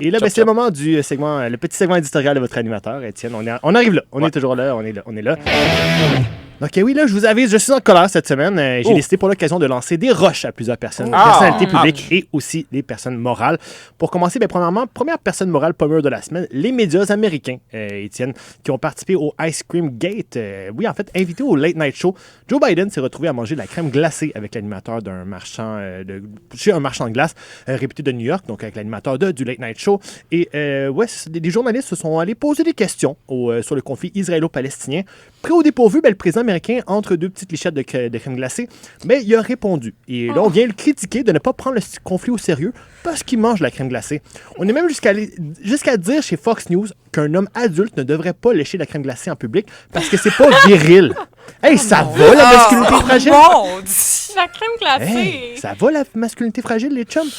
Et là, c'est le moment du segment, le petit segment éditorial de votre animateur, Étienne. On arrive là. On est toujours là. On est là. Donc oui, là, je suis en colère cette semaine. J'ai décidé pour l'occasion de lancer des roches à plusieurs personnes, personnalités publiques et aussi des personnes morales. Pour commencer, premièrement, première personne morale pas mûre de la semaine, les médias américains, Étienne, qui ont participé au Ice Cream Gate. En fait, invité au Late Night Show, Joe Biden s'est retrouvé à manger de la crème glacée avec l'animateur d'un marchand chez un marchand de glace réputé de New York, donc avec l'animateur du Late Night Show. Et des journalistes se sont allés poser des questions sur le conflit israélo-palestinien. Pris au dépourvu, le président américain, entre deux petites lichettes de crème glacée, mais il a répondu. Et là, on vient le critiquer de ne pas prendre le conflit au sérieux parce qu'il mange de la crème glacée. On est même jusqu'à dire chez Fox News qu'un homme adulte ne devrait pas lécher la crème glacée en public parce que c'est pas viril. Hey, ça va la masculinité fragile? La crème glacée! Hey, ça va la masculinité fragile, les chums?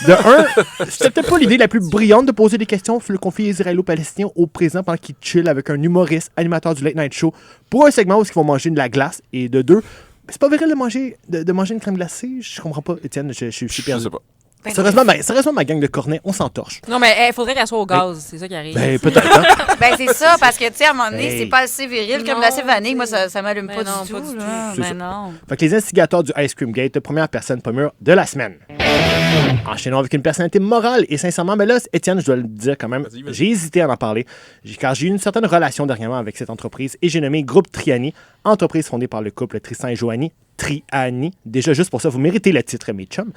De un, c'était peut-être pas l'idée la plus brillante de poser des questions sur le conflit israélo-palestinien au président pendant qu'il chill avec un humoriste, animateur du Late Night Show, pour un segment où ils vont manger de la glace. Et de deux, c'est pas viril de manger une crème glacée? Je comprends pas, Étienne, je suis perdu. Je sais pas. Sérieusement, ma gang de cornets, on s'entorche. Non, mais il faudrait qu'elle soit au gaz. C'est ça qui arrive. Peut-être. Hein? C'est ça, parce que, tu sais, à un moment donné, c'est pas assez viril comme glacé vanille. Moi, ça m'allume pas du tout. Mais non. Fait que les instigateurs du Ice Cream Gate, première personne pas mûre de la semaine. Enchaînons avec une personnalité morale. Et sincèrement, là, Étienne, je dois le dire quand même, j'ai hésité à en parler, car j'ai eu une certaine relation dernièrement avec cette entreprise et j'ai nommé Groupe Triani, entreprise fondée par le couple Tristan et Joanie. Triani. Déjà, juste pour ça, vous méritez le titre, mes chums.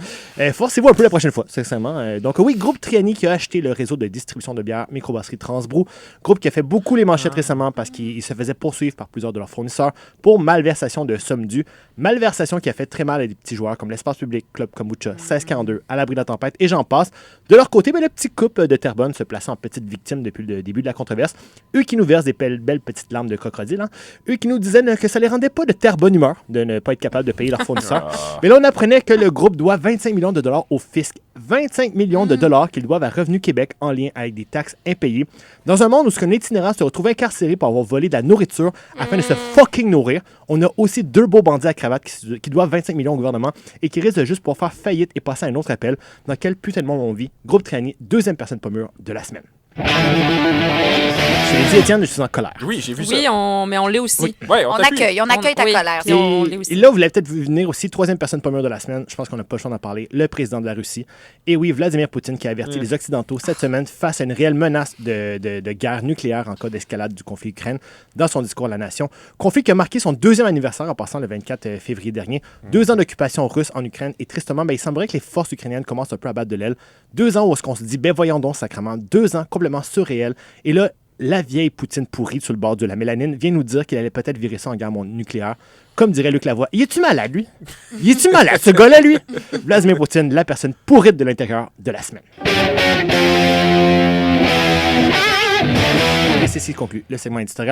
Forcez-vous un peu la prochaine fois, sincèrement. Donc oui, Groupe Triani qui a acheté le réseau de distribution de bière microbrasserie Transbrou. Groupe qui a fait beaucoup les manchettes récemment parce qu'il se faisait poursuivre par plusieurs de leurs fournisseurs pour malversation de sommes dues. Malversation qui a fait très mal à des petits joueurs comme l'Espace Public, Club Kombucha, 1642, À l'abri de la tempête et j'en passe. De leur côté, le petit couple de Terrebonne se plaçant en petite victime depuis le début de la controverse. Eux qui nous versent des belles petites larmes de crocodile. Hein. Eux qui nous disaient que ça les rendait pas de terre bonne humeur de ne pas être capable de payer leurs fournisseurs. Mais là, on apprenait que le groupe doit 25 millions de dollars au fisc. 25 millions de dollars qu'ils doivent à Revenu Québec en lien avec des taxes impayées. Dans un monde où un itinérant se retrouve incarcéré pour avoir volé de la nourriture afin de se fucking nourrir, on a aussi deux beaux bandits à cravate qui doivent 25 millions au gouvernement et qui risquent de juste pouvoir faire faillite et passer à un autre appel. Dans quel putain de monde on vit? Groupe Triani, deuxième personne pas mûre de la semaine. Je l'ai dit, Étienne, je suis en colère. Oui, j'ai vu ça. Oui, mais on l'est aussi. Oui. Ouais, on accueille ta colère. Et là, vous l'avez peut-être vu venir aussi, troisième personne pas mûre de la semaine, je pense qu'on n'a pas le choix d'en parler, le président de la Russie. Et oui, Vladimir Poutine qui a averti les Occidentaux cette semaine face à une réelle menace de guerre nucléaire en cas d'escalade du conflit Ukraine dans son discours à la nation. Conflit qui a marqué son deuxième anniversaire en passant le 24 février dernier. 2 ans d'occupation russe en Ukraine et tristement, il semblerait que les forces ukrainiennes commencent un peu à battre de l'aile. 2 ans où on se dit, voyons donc sacrément, 2 ans complètement surréels. Et là, la vieille Poutine pourrie sur le bord de la mélanine vient nous dire qu'il allait peut-être virer ça en guerre nucléaire. Comme dirait Luc Lavoie, y est-tu malade, lui? Y est-tu malade, ce gars-là, lui? Vladimir Poutine, la personne pourrite de l'intérieur de la semaine. Et c'est ce qui conclut le segment éditorial